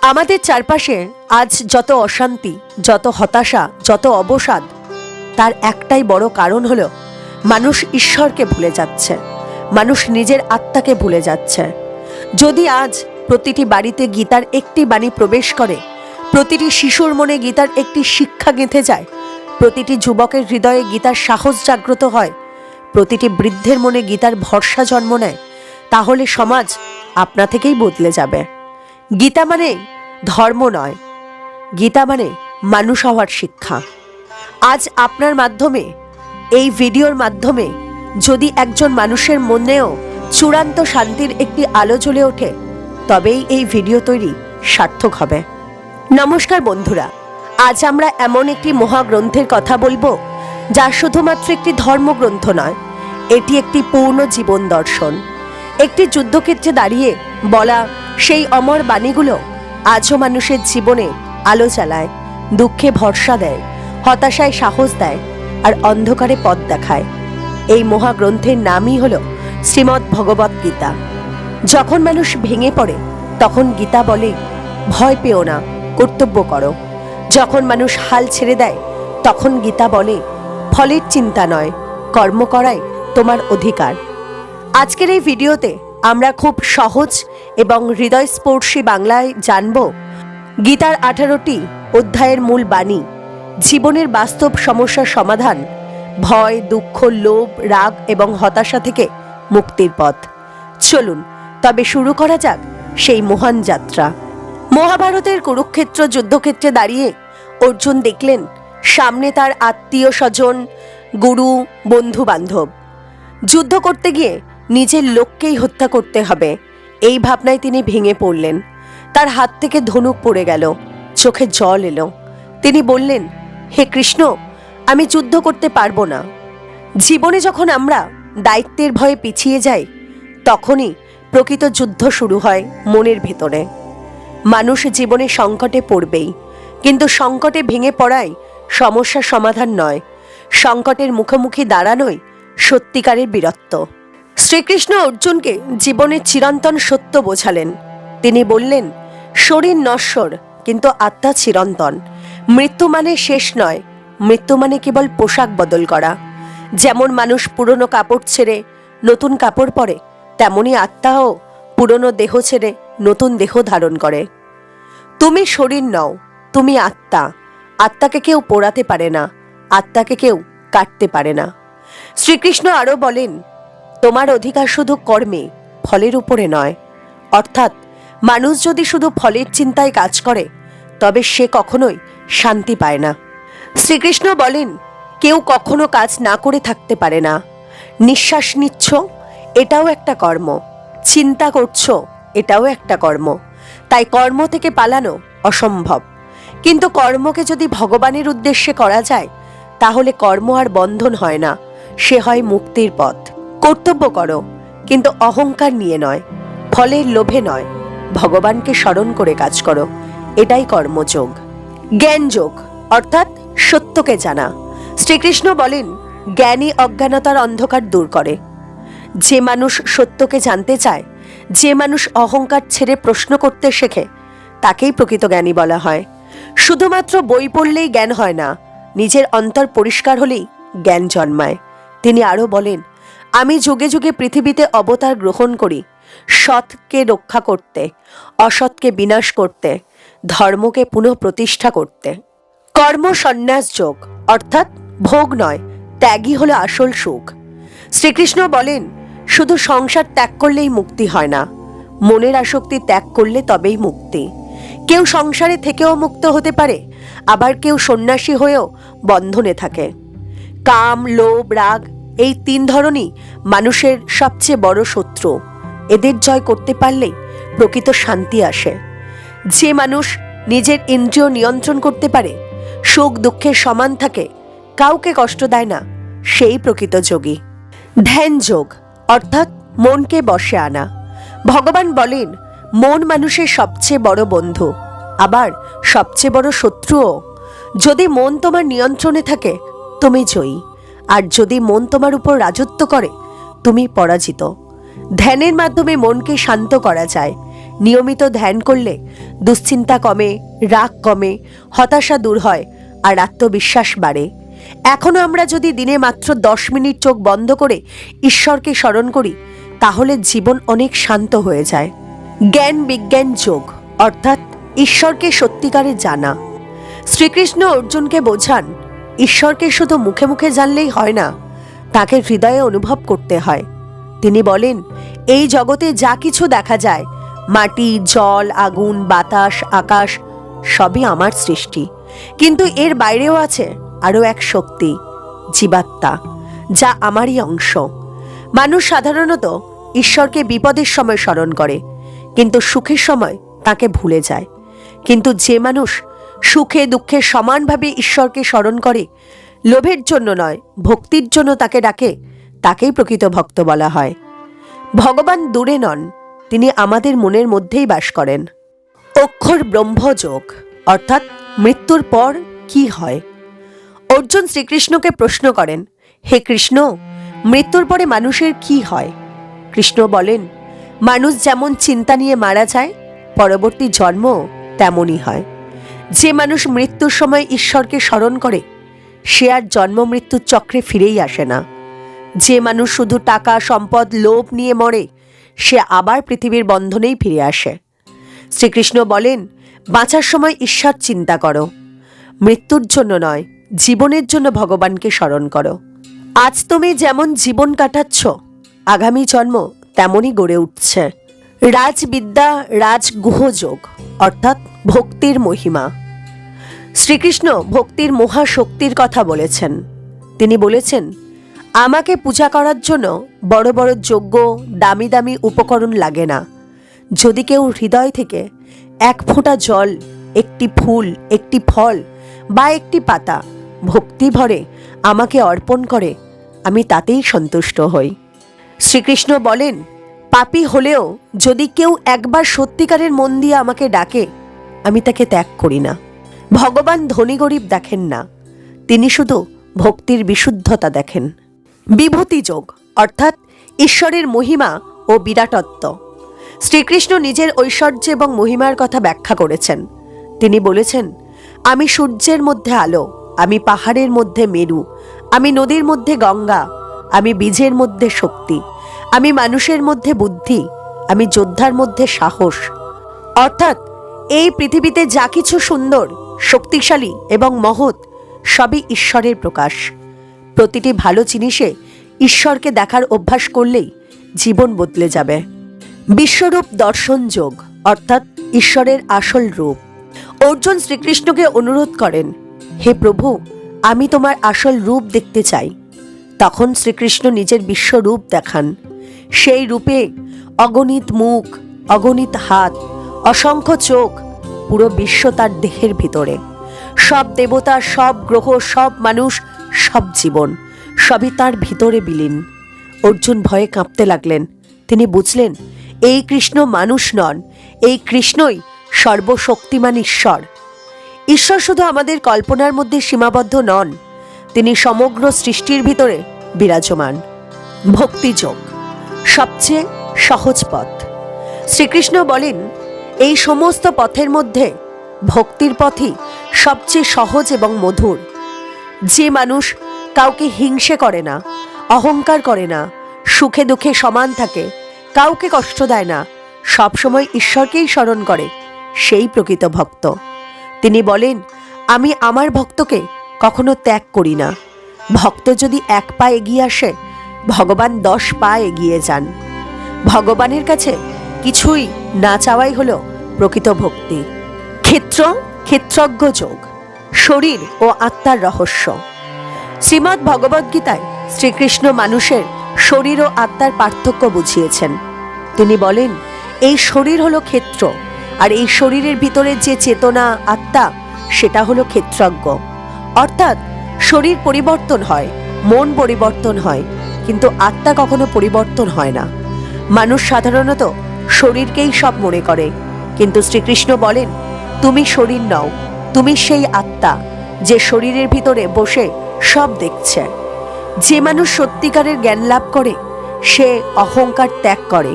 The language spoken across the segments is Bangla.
আমাদের চারপাশে আজ যত অশান্তি, যত হতাশা, যত অবসাদ, তার একটাই বড় কারণ হলো মানুষ ঈশ্বরকে ভুলে যাচ্ছে, মানুষ নিজের আত্মাকে ভুলে যাচ্ছে। যদি আজ প্রতিটি বাড়িতে গীতার একটি বাণী প্রবেশ করে, প্রতিটি শিশুর মনে গীতার একটি শিক্ষা গেঁথে যায়, প্রতিটি যুবকের হৃদয়ে গীতার সাহস জাগ্রত হয়, প্রতিটি বৃদ্ধের মনে গীতার ভরসা জন্ম নেয়, তাহলে সমাজ আপনা থেকেই বদলে যাবে। গীতা মানে ধর্ম নয়, গীতা মানে মানুষ হওয়ার শিক্ষা। আজ আপনার মাধ্যমে, এই ভিডিওর মাধ্যমে যদি একজন মানুষের মনেও চূড়ান্ত শান্তির একটি আলো জ্বলে ওঠে, তবেই এই ভিডিও তৈরি সার্থক হবে। নমস্কার বন্ধুরা, আজ আমরা এমন একটি মহাগ্রন্থের কথা বলবো যা শুধুমাত্র একটি ধর্মগ্রন্থ নয়, এটি একটি পূর্ণ জীবন দর্শন। একটি যুদ্ধক্ষেত্রে দাঁড়িয়ে বলা সেই অমর বাণীগুলো আজও মানুষের জীবনে আলো জ্বালায়, দুঃখে ভরসা দেয়, হতাশায় সাহস দেয়, আর অন্ধকারে পথ দেখায়। এই মহাগ্রন্থের নামই হলো শ্রীমদ্ ভগবত গীতা। যখন মানুষ ভেঙে পড়ে তখন গীতা বলে, ভয় পেও না, কর্তব্য করো। যখন মানুষ হাল ছেড়ে দেয় তখন গীতা বলে, ফলের চিন্তা নয়, কর্ম করাই তোমার অধিকার। আজকের এই ভিডিওতে আমরা খুব সহজ এবং হৃদয়স্পর্শী বাংলায় জানব গীতার 18টি অধ্যায়ের মূল বাণী, জীবনের বাস্তব সমস্যার সমাধান, ভয়, দুঃখ, লোভ, রাগ এবং হতাশা থেকে মুক্তির পথ। চলুন তবে শুরু করা যাক সেই মহান যাত্রা। মহাভারতের কুরুক্ষেত্র যুদ্ধক্ষেত্রে দাঁড়িয়ে অর্জুন দেখলেন সামনে তার আত্মীয় স্বজন, গুরু, বন্ধু বান্ধব। যুদ্ধ করতে গিয়ে নিজের লোককেই হত্যা করতে হবে, এই ভাবনায় তিনি ভেঙে পড়লেন। তার হাত থেকে ধনুক পড়ে গেল, চোখে জল এলো। তিনি বললেন, হে কৃষ্ণ, আমি যুদ্ধ করতে পারবো না। জীবনে যখন আমরা দায়িত্বের ভয়ে পিছিয়ে যাই, তখনই প্রকৃত যুদ্ধ শুরু হয় মনের ভেতরে। মানুষ জীবনে সংকটে পড়বেই, কিন্তু সংকটে ভেঙে পড়াই সমস্যার সমাধান নয়, সংকটের মুখোমুখি দাঁড়ানোই সত্যিকারের বীরত্ব। শ্রীকৃষ্ণ অর্জুনকে জীবনের চিরন্তন সত্য বোঝালেন। তিনি বললেন, শরীর নশ্বর কিন্তু আত্মা চিরন্তন। মৃত্যু মানে শেষ নয়, মৃত্যু মানে কেবল পোশাক বদল করা। যেমন মানুষ পুরনো কাপড় ছেড়ে নতুন কাপড় পরে, তেমনি আত্মাও পুরনো দেহ ছেড়ে নতুন দেহ ধারণ করে। তুমি শরীর নও, তুমি আত্মা। আত্মাকে কেউ পোড়াতে পারে না, আত্মাকে কেউ কাটতে পারে না। শ্রীকৃষ্ণ আরও বলেন, তোমার অধিকার শুধু কর্মে, ফলের উপরে নয়। অর্থাৎ মানুষ যদি শুধু ফলের চিন্তায় কাজ করে, তবে সে কখনোই শান্তি পায় না। শ্রীকৃষ্ণ বলেন, কেউ কখনো কাজ না করে থাকতে পারে না। নিঃশ্বাস নিচ্ছ, এটাও একটা কর্ম। চিন্তা করছো, এটাও একটা কর্ম। তাই কর্ম থেকে পালানো অসম্ভব। কিন্তু কর্মকে যদি ভগবানের উদ্দেশ্যে করা যায়, তাহলে কর্ম আর বন্ধন হয় না, সে হয় মুক্তির পথ। কর্তব্য করো, কিন্তু অহংকার নিয়ে নয়, ফলের লোভে নয়, ভগবানকে স্মরণ করে কাজ করো, এটাই কর্মযোগ। জ্ঞানযোগ অর্থাৎ সত্যকে জানা। শ্রীকৃষ্ণ বলেন, জ্ঞানী অজ্ঞানতার অন্ধকার দূর করে। যে মানুষ সত্যকে জানতে চায়, যে মানুষ অহংকার ছেড়ে প্রশ্ন করতে শেখে, তাকেই প্রকৃত জ্ঞানী বলা হয়। শুধুমাত্র বই পড়লেই জ্ঞান হয় না, নিজের অন্তর পরিষ্কার হলেই জ্ঞান জন্মায়। তিনি আরও বলেন, আমি যুগে যুগে পৃথিবীতে অবতার গ্রহণ করি সৎকে রক্ষা করতে, অসৎকে বিনাশ করতে, ধর্মকে পুনঃ প্রতিষ্ঠা করতে। কর্ম সন্ন্যাস যোগ অর্থাৎ ভোগ নয়, ত্যাগই হলো আসল সুখ। শ্রীকৃষ্ণ বলেন, শুধু সংসার ত্যাগ করলেই মুক্তি হয় না, মনের আসক্তি ত্যাগ করলে তবেই মুক্তি। কেউ সংসারে থেকেও মুক্ত হতে পারে, আবার কেউ সন্ন্যাসী হয়েও বন্ধনে থাকে। কাম, লোভ, রাগ এই 3 ধরনই মানুষের সবচেয়ে বড় শত্রু। এদের জয় করতে পারলেই প্রকৃত শান্তি আসে। যে মানুষ নিজের ইন্দ্রিয় নিয়ন্ত্রণ করতে পারে, সুখ দুঃখের সমান থাকে, কাউকে কষ্ট দেয় না, সেই প্রকৃত যোগী। ধ্যান যোগ অর্থাৎ মনকে বশে আনা। ভগবান বলেন, মন মানুষের সবচেয়ে বড় বন্ধু, আবার সবচেয়ে বড় শত্রুও। যদি মন তোমার নিয়ন্ত্রণে থাকে, তুমি জয়ী, আর যদি মন তোমার উপর রাজত্ব করে, তুমি পরাজিত। ধ্যানের মাধ্যমে মনকে শান্ত করা যায়, নিয়মিত ধ্যান করলে দুশ্চিন্তা কমে, রাগ কমে, হতাশা দূর হয় আর আত্মবিশ্বাস বাড়ে। এখনো আমরা যদি দিনে মাত্র 10 মিনিট চোখ বন্ধ করে ঈশ্বরকে স্মরণ করি, তাহলে জীবন অনেক শান্ত হয়ে যায়। জ্ঞান বিজ্ঞান যোগ অর্থাৎ ঈশ্বরকে সত্যিকারে জানা। শ্রীকৃষ্ণ অর্জুনকে বোঝান, ঈশ্বরকে শুধু মুখে মুখে জানলেই হয় না, তাকে হৃদয়ে অনুভব করতে হয়। তিনি বলেন, এই জগতে যা কিছু দেখা যায়, মাটি, জল, আগুন, বাতাস, আকাশ, সবই আমার সৃষ্টি। কিন্তু এর বাইরেও আছে আরও এক শক্তি, জীবাত্মা, যা আমারই অংশ। মানুষ সাধারণত ঈশ্বরকে বিপদের সময় স্মরণ করে, কিন্তু সুখের সময় তাকে ভুলে যায়। কিন্তু যে মানুষ সুখে দুঃখে সমানভাবে ঈশ্বরকে স্মরণ করে, লোভের জন্য নয়, ভক্তির জন্য তাকে ডাকে, তাকেই প্রকৃত ভক্ত বলা হয়। ভগবান দূরে নন, তিনি আমাদের মনের মধ্যেই বাস করেন। অক্ষর ব্রহ্মযোগ অর্থাৎ মৃত্যুর পর কি হয়। অর্জুন শ্রীকৃষ্ণকে প্রশ্ন করেন, হে কৃষ্ণ, মৃত্যুর পরে মানুষের কি হয়? কৃষ্ণ বলেন, মানুষ যেমন চিন্তা নিয়ে মারা যায়, পরবর্তী জন্ম তেমনই হয়। যে মানুষ মৃত্যুর সময় ঈশ্বরকে স্মরণ করে, সে আর জন্ম মৃত্যুর চক্রে ফিরেই আসে না। যে মানুষ শুধু টাকা, সম্পদ, লোভ নিয়ে মরে, সে আবার পৃথিবীর বন্ধনেই ফিরে আসে। শ্রীকৃষ্ণ বলেন, বাঁচার সময় ঈশ্বর চিন্তা করো, মৃত্যুর জন্য নয়, জীবনের জন্য ভগবানকে স্মরণ করো। আজ তুমি যেমন জীবন কাটাচ্ছ, আগামী জন্ম তেমনই গড়ে উঠছে। রাজবিদ্যা রাজগুহযোগ অর্থাৎ ভক্তির মহিমা। শ্রীকৃষ্ণ ভক্তির মহাশক্তির কথা বলেছেন। তিনি বলেছেন, আমাকে পূজা করার জন্য বড় বড় যজ্ঞ, দামি দামি উপকরণ লাগে না। যদি কেউ হৃদয় থেকে এক ফোঁটা জল, একটি ফুল, একটি ফল বা একটি পাতা ভক্তি ভরে আমাকে অর্পণ করে, আমি তাতেই সন্তুষ্ট হই। শ্রীকৃষ্ণ বলেন, পাপী হলেও যদি কেউ একবার সত্যিকারের মন দিয়ে আমাকে ডাকে, আমি তাকে ত্যাগ করি না। ভগবান ধনী গরিব দেখেন না, তিনি শুধু ভক্তির বিশুদ্ধতা দেখেন। বিভূতি যোগ অর্থাৎ ঈশ্বরের মহিমা ও বিরাটত্ব। শ্রীকৃষ্ণ নিজের ঐশ্বর্য এবং মহিমার কথা ব্যাখ্যা করেছেন। তিনি বলেছেন, আমি সূর্যের মধ্যে আলো, আমি পাহাড়ের মধ্যে মেরু, আমি নদীর মধ্যে গঙ্গা, আমি বীজের মধ্যে শক্তি, আমি মানুষের মধ্যে বুদ্ধি, আমি যোদ্ধার মধ্যে সাহস। অর্থাৎ এই পৃথিবীতে যা কিছু সুন্দর, শক্তিশালী এবং মহৎ, সবই ঈশ্বরের প্রকাশ। প্রতিটি ভালো জিনিসে ঈশ্বরকে দেখার অভ্যাস করলেই জীবন বদলে যাবে। বিশ্বরূপ দর্শন যোগ অর্থাৎ ঈশ্বরের আসল রূপ। অর্জুন শ্রীকৃষ্ণকে অনুরোধ করেন, হে প্রভু, আমি তোমার আসল রূপ দেখতে চাই। তখন শ্রীকৃষ্ণ নিজের বিশ্বরূপ দেখান। সেই রূপে অগণিত মুখ, অগণিত হাত, অসংখ্য চোখ, পুরো বিশ্ব তার দেহের ভিতরে। সব দেবতা, সব গ্রহ, সব মানুষ, সব জীবন, সবই তার ভিতরে বিলীন। অর্জুন ভয়ে কাঁপতে লাগলেন। তিনি বুঝলেন, এই কৃষ্ণ মানুষ নন, এই কৃষ্ণই সর্বশক্তিমান ঈশ্বর। ঈশ্বর শুধু আমাদের কল্পনার মধ্যে সীমাবদ্ধ নন, তিনি সমগ্র সৃষ্টির ভিতরে বিরাজমান। ভক্তিযোগ সবচেয়ে সহজ পথ। শ্রীকৃষ্ণ বলেন, এই সমস্ত পথের মধ্যে ভক্তির পথই সবচেয়ে সহজ এবং মধুর। যে মানুষ কাউকে হিংসে করে না, অহংকার করে না, সুখে দুঃখে সমান থাকে, কাউকে কষ্ট দেয় না, সবসময় ঈশ্বরকেই স্মরণ করে, সেই প্রকৃত ভক্ত। তিনি বলেন, আমি আমার ভক্তকে কখনো ত্যাগ করি না। ভক্ত যদি 1 পা এগিয়ে আসে, ভগবান 10 পা এগিয়ে যান। ভগবানের কাছে কিছুই না চাওয়াই হলো প্রকৃত ভক্তি। ক্ষেত্রজ্ঞ যোগ শরীর ও আত্মার রহস্য। শ্রীমদ্ ভগবদ্গীতায় শ্রীকৃষ্ণ মানুষের শরীর ও আত্মার পার্থক্য বুঝিয়েছেন। তিনি বলেন, এই শরীর হলো ক্ষেত্র, আর এই শরীরের ভিতরে যে চেতনা, আত্মা, সেটা হলো ক্ষেত্রজ্ঞ। অর্থাৎ শরীর পরিবর্তন হয়, মন পরিবর্তন হয়, কিন্তু আত্মা কখনো পরিবর্তন হয় না। মানুষ সাধারণত শরীরকেই সব মনে করে, কিন্তু শ্রীকৃষ্ণ বলেন, তুমি শরীর নও, তুমি সেই আত্মা যে শরীরের ভিতরে বসে সব দেখছে। যে মানুষ সত্যিকারের জ্ঞান লাভ করে, সে অহংকার ত্যাগ করে,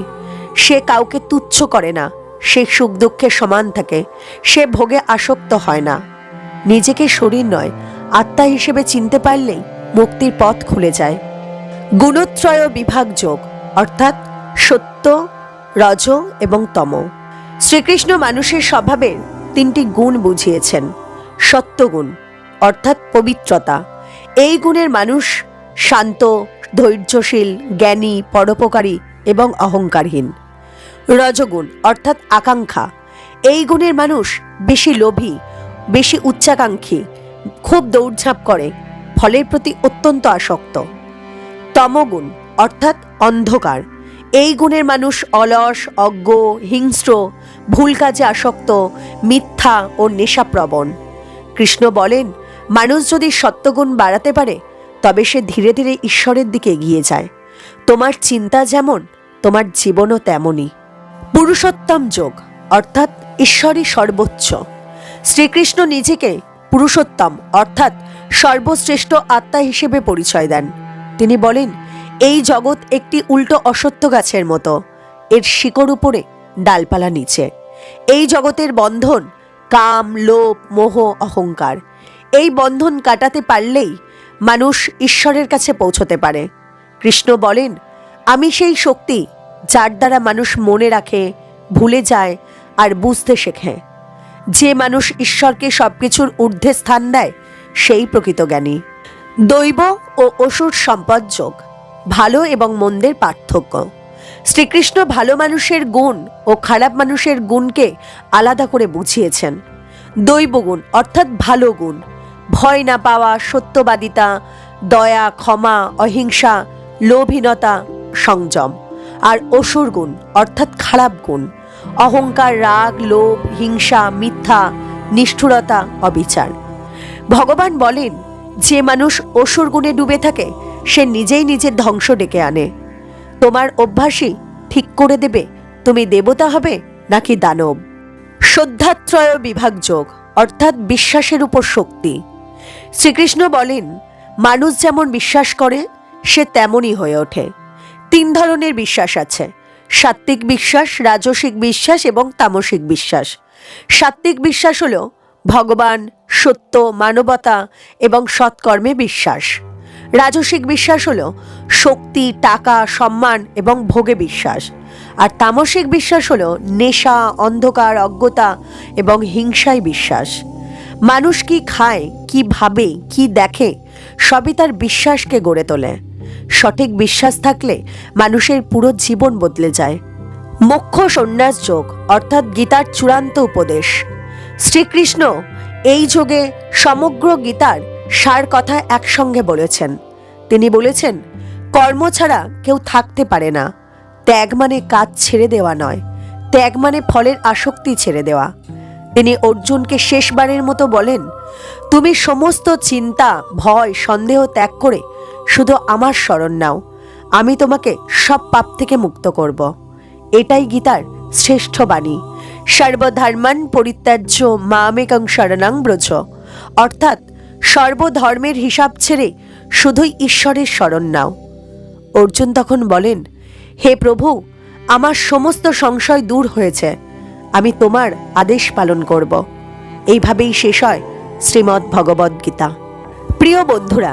সে কাউকে তুচ্ছ করে না, সে সুখ দুঃখে সমান থাকে, সে ভোগে আসক্ত হয় না। নিজেকে শরীর নয়, আত্মা হিসেবে চিনতে পারলেই মুক্তির পথ খুলে যায়। গুণত্রয় বিভাগ যোগ, অর্থাৎ সত্য, রজ এবং তম। শ্রীকৃষ্ণ মানুষের স্বভাবের তিনটি গুণ বুঝিয়েছেন। সত্যগুণ অর্থাৎ পবিত্রতা, এই গুণের মানুষ শান্ত, ধৈর্যশীল, জ্ঞানী, পরোপকারী এবং অহংকারহীন। রজগুণ অর্থাৎ আকাঙ্ক্ষা, এই গুণের মানুষ বেশি লোভী, বেশি উচ্চাকাঙ্ক্ষী, খুব দৌড়ঝাঁপ করে, ফলের প্রতি অত্যন্ত আসক্ত। তমগুণ অর্থাৎ অন্ধকার, এই গুণের মানুষ অলস, অজ্ঞ, হিংস্র, ভুল কাজে আসক্ত, মিথ্যা ও নেশাপ্রবণ। কৃষ্ণ বলেন, মানুষ যদি সত্যগুণ বাড়াতে পারে তবে সে ধীরে ধীরে ঈশ্বরের দিকে এগিয়ে যায়। তোমার চিন্তা যেমন, তোমার জীবনও তেমনই। পুরুষোত্তম যোগ অর্থাৎ ঈশ্বরই সর্বোচ্চ। শ্রীকৃষ্ণ নিজেকে পুরুষোত্তম অর্থাৎ সর্বশ্রেষ্ঠ আত্মা হিসেবে পরিচয় দেন। তিনি বলেন, এই জগৎ একটি উল্টো অসত্য গাছের মতো, এর শিকড় উপরে, ডালপালা নিচে। এই জগতের বন্ধন কাম, লোভ, মোহ, অহংকার। এই বন্ধন কাটাতে পারলেই মানুষ ঈশ্বরের কাছে পৌঁছতে পারে। কৃষ্ণ বলেন, আমি সেই শক্তি যার দ্বারা মানুষ মনে রাখে, ভুলে যায় আর বুঝতে শেখে। যে মানুষ ঈশ্বরকে সবকিছুর ঊর্ধ্বে স্থান দেয় সেই প্রকৃত জ্ঞানী। দৈব ও অসুর সম্পদ যোগ, ভালো এবং মন্দের পার্থক্য। শ্রীকৃষ্ণ ভালো মানুষের গুণ ও খারাপ মানুষের গুণকে আলাদা করে বুঝিয়েছেন। দৈবগুণ অর্থাৎ ভালো গুণ, ভয় না পাওয়া, সত্যবাদিতা, দয়া, ক্ষমা, অহিংসা, লোভহীনতা, সংযম। আর অসুর গুণ অর্থাৎ খারাপ গুণ, অহংকার, রাগ, লোভ, হিংসা, মিথ্যা, নিষ্ঠুরতা, অবিচার। ভগবান বলেন, যে মানুষ অসুর গুণে ডুবে থাকে সে নিজেই নিজের ধ্বংস ডেকে আনে। তোমার অভ্যাসই ঠিক করে দেবে তুমি দেবতা হবে নাকি দানব। শ্রদ্ধাত্রয় বিভাগ যোগ অর্থাৎ বিশ্বাসের উপর শক্তি। শ্রীকৃষ্ণ বলেন, মানুষ যেমন বিশ্বাস করে সে তেমনই হয়ে ওঠে। তিন ধরনের বিশ্বাস আছে: সাত্ত্বিক বিশ্বাস, রাজসিক বিশ্বাস এবং তামসিক বিশ্বাস। সাত্ত্বিক বিশ্বাস হল ভগবান, সত্য, মানবতা এবং সৎকর্মে বিশ্বাস। রাজসিক বিশ্বাস হল শক্তি, টাকা, সম্মান এবং ভোগে বিশ্বাস। আর তামসিক বিশ্বাস হল নেশা, অন্ধকার, অজ্ঞতা এবং হিংসায় বিশ্বাস। মানুষ কি খায়, কি ভাবে, কি দেখে, সবই তার বিশ্বাসকে গড়ে তোলে। সঠিক বিশ্বাস থাকলে মানুষের পুরো জীবন বদলে যায়। মোক্ষ সন্ন্যাস যোগ অর্থাৎ গীতার চূড়ান্ত উপদেশ। শ্রীকৃষ্ণ এই যোগে সমগ্র গীতার সার কথা একসঙ্গে বলেছেন। তিনি বলেছেন, কর্ম ছাড়া কেউ থাকতে পারে না। ত্যাগ মানে কাজ ছেড়ে দেওয়া নয়, ত্যাগ মানে ফলের আসক্তি ছেড়ে দেওয়া। তিনি অর্জুনকে শেষবারের মতো বলেন, তুমি সমস্ত চিন্তা, ভয়, সন্দেহ ত্যাগ করে শুধু আমার শরণ নাও, আমি তোমাকে সব পাপ থেকে মুক্ত করব। এটাই গীতার শ্রেষ্ঠ বাণী। সর্বধর্মান পরিত্যাজ্য মামেকং শরণং ব্রজ, অর্থাৎ সর্বধর্মের হিসাব ছেড়ে শুধুই ঈশ্বরের শরণ নাও। অর্জুন তখন বলেন, হে প্রভু, আমার সমস্ত সংশয় দূর হয়েছে, আমি তোমার আদেশ পালন করব। এইভাবেই শেষ হয় শ্রীমদ্ ভগবদ্ গীতা। প্রিয় বন্ধুরা,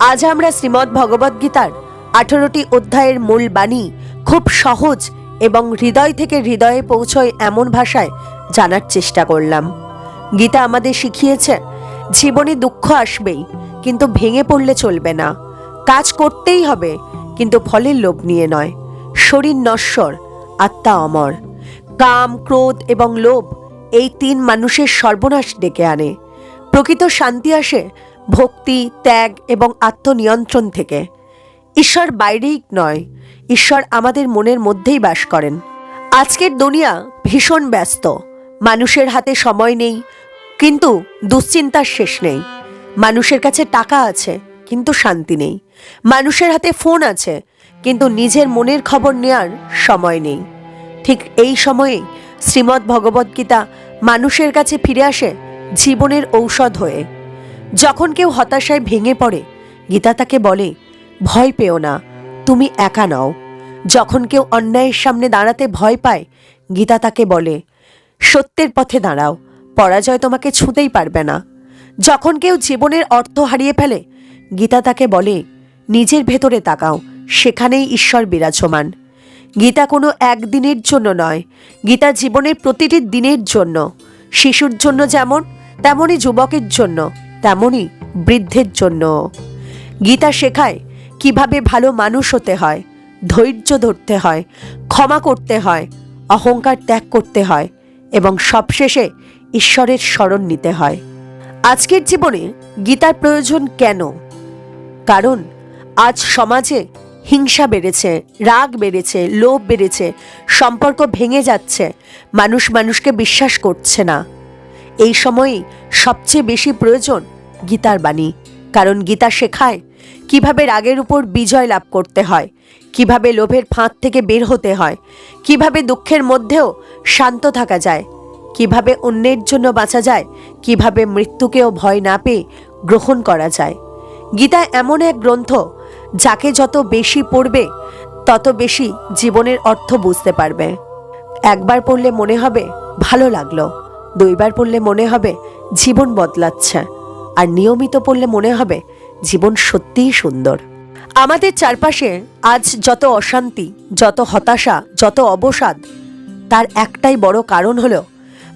আজ আমরা শ্রীমদ্ ভগবদ্ গীতার 18টি অধ্যায়ের মূল বাণী খুব সহজ এবং হৃদয় থেকে হৃদয়ে পৌঁছয় এমন ভাষায় জানার চেষ্টা করলাম। গীতা আমাদের শিখিয়েছে, জীবনে দুঃখ আসবেই, কিন্তু ভেঙে পড়লে চলবে না। কাজ করতেই হবে, কিন্তু ফলের লোভ নিয়ে নয়। শরীর নশ্বর, আত্মা অমর। কাম, ক্রোধ এবং লোভ এই তিন মানুষের সর্বনাশ ডেকে আনে। প্রকৃত শান্তি আসে ভক্তি, ত্যাগ এবং আত্মনিয়ন্ত্রণ থেকে। ঈশ্বর বাইরেই নয়, ঈশ্বর আমাদের মনের মধ্যেই বাস করেন। আজকের দুনিয়া ভীষণ ব্যস্ত, মানুষের হাতে সময় নেই, কিন্তু দুশ্চিন্তার শেষ নেই। মানুষের কাছে টাকা আছে কিন্তু শান্তি নেই। মানুষের হাতে ফোন আছে কিন্তু নিজের মনের খবর নেয়ার সময় নেই। ঠিক এই সময়ে শ্রীমদ্ ভগবদ্ গীতা মানুষের কাছে ফিরে আসে জীবনের ঔষধ হয়ে। যখন কেউ হতাশায় ভেঙে পড়ে, গীতা তাকে বলে, ভয় পেও না, তুমি একা নও। যখন কেউ অন্যায়ের সামনে দাঁড়াতে ভয় পায়, গীতা তাকে বলে, সত্যের পথে দাঁড়াও, পরাজয় তোমাকে ছুঁতেই পারবে না। যখন কেউ জীবনের অর্থ হারিয়ে ফেলে, গীতা তাকে বলে নিজের ভেতরে তাকাও, সেখানেই ঈশ্বর বিরাজমান। গীতা কোনো একদিনের জন্য নয়, গীতা জীবনের প্রতিটি দিনের জন্য। শিশুর জন্য যেমন, তেমনই যুবকের জন্য, তেমনই বৃদ্ধের জন্য। গীতা শেখায় কিভাবে ভালো মানুষ হতে হয়, ধৈর্য ধরতে হয়, ক্ষমা করতে হয়, অহংকার ত্যাগ করতে হয় এবং সবশেষে ঈশ্বরের শরণ নিতে হয়। আজকের জীবনে গীতার প্রয়োজন কেন? কারণ আজ সমাজে হিংসা বেড়েছে, রাগ বেড়েছে, লোভ বেড়েছে, সম্পর্ক ভেঙে যাচ্ছে, মানুষ মানুষকে বিশ্বাস করছে না। এই সময়েই সবচেয়ে বেশি প্রয়োজন গীতার বাণী। কারণ গীতা শেখায় কিভাবে রাগের উপর বিজয় লাভ করতে হয়, কিভাবে লোভের ফাঁদ থেকে বের হতে হয়, কিভাবে দুঃখের মধ্যেও শান্ত থাকা যায়, কিভাবে অন্যের জন্য বাঁচা যায়, কিভাবে মৃত্যুকেও ভয় না পেয়ে গ্রহণ করা যায়। গীতা এমন এক গ্রন্থ যাকে যত বেশি পড়বে তত বেশি জীবনের অর্থ বুঝতে পারবে। একবার পড়লে মনে হবে ভালো লাগলো, দুইবার পড়লে মনে হবে জীবন বদলাচ্ছে, আর নিয়মিত পড়লে মনে হবে জীবন সত্যিই সুন্দর। আমাদের চারপাশে আজ যত অশান্তি, যত হতাশা, যত অবসাদ, তার একটাই বড় কারণ হলো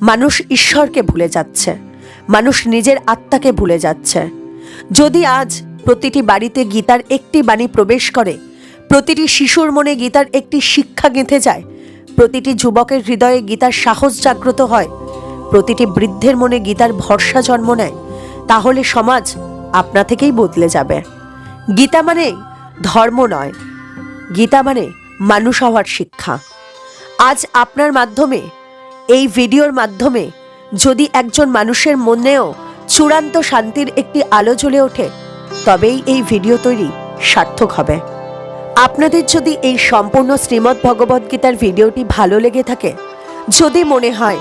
মানুষ ঈশ্বরকে ভুলে যাচ্ছে, মানুষ নিজের আত্মাকে ভুলে যাচ্ছে। যদি আজ প্রতিটি বাড়িতে গীতার একটি বাণী প্রবেশ করে, প্রতিটি শিশুর মনে গীতার একটি শিক্ষা গেঁথে যায়, প্রতিটি যুবকের হৃদয়ে গীতার সাহস জাগ্রত হয়, প্রতিটি বৃদ্ধের মনে গীতার ভরসা জন্ম নেয়, তাহলে সমাজ আপনা থেকেই বদলে যাবে। গীতা মানে ধর্ম নয়, গীতা মানে মানুষ হওয়ার শিক্ষা। আজ আপনার মাধ্যমে, এই ভিডিওর মাধ্যমে যদি একজন মানুষের মনেও চূড়ান্ত শান্তির একটি আলো জ্বলে ওঠে, তবেই এই ভিডিও তৈরি সার্থক হবে। আপনাদের যদি এই সম্পূর্ণ শ্রীমদ্ ভগবদ্ গীতার ভিডিওটি ভালো লেগে থাকে, যদি মনে হয়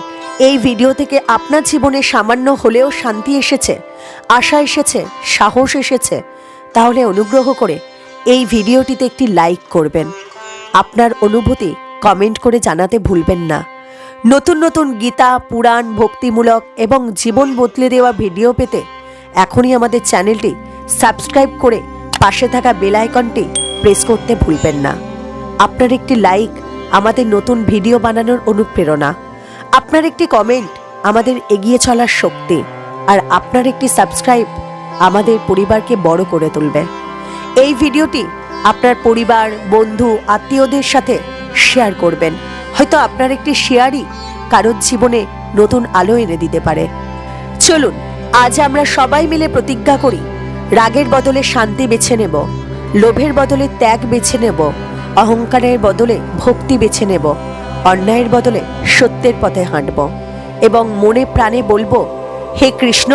এই ভিডিও থেকে আপনার জীবনে সামান্য হলেও শান্তি এসেছে, আশা এসেছে, সাহস এসেছে, তাহলে অনুগ্রহ করে এই ভিডিওটিতে একটি লাইক করবেন। আপনার অনুভূতি কমেন্ট করে জানাতে ভুলবেন না। নতুন নতুন গীতা, পুরাণ, ভক্তিমূলক এবং জীবন বদলে দেওয়া ভিডিও পেতে এখনই আমাদের চ্যানেলটি সাবস্ক্রাইব করে পাশে থাকা বেল আইকনটি প্রেস করতে ভুলবেন না। আপনার একটি লাইক আমাদের নতুন ভিডিও বানানোর অনুপ্রেরণা, আপনার একটি কমেন্ট আমাদের এগিয়ে চলার শক্তি, আর আপনার একটি সাবস্ক্রাইব আমাদের পরিবারকে বড় করে তুলবে। এই ভিডিওটি আপনার পরিবার, বন্ধু, আত্মীয়দের সাথে শেয়ার করবেন। হয়তো আপনার একটি শেয়ারই কারোর জীবনে নতুন আলো এনে দিতে পারে। চলুন আজ আমরা সবাই মিলে প্রতিজ্ঞা করি, রাগের বদলে শান্তি বেছে নেব, লোভের বদলে ত্যাগ বেছে নেব, অহংকারের বদলে ভক্তি বেছে নেব, অন্যায়ের বদলে সত্যের পথে হাঁটব এবং মনে প্রাণে বলবো, হে কৃষ্ণ,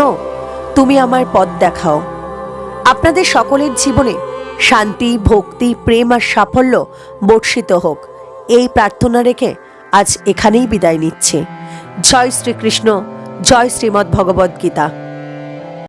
তুমি আমার পথ দেখাও। আপনাদের সকলের জীবনে শান্তি, ভক্তি, প্রেম আর সাফল্য বর্ষিত হোক, এই প্রার্থনা রেখে আজ এখানেই বিদায় নিচ্ছি। জয় শ্রীকৃষ্ণ, জয় শ্রীমদ্ ভগবদ্ গীতা।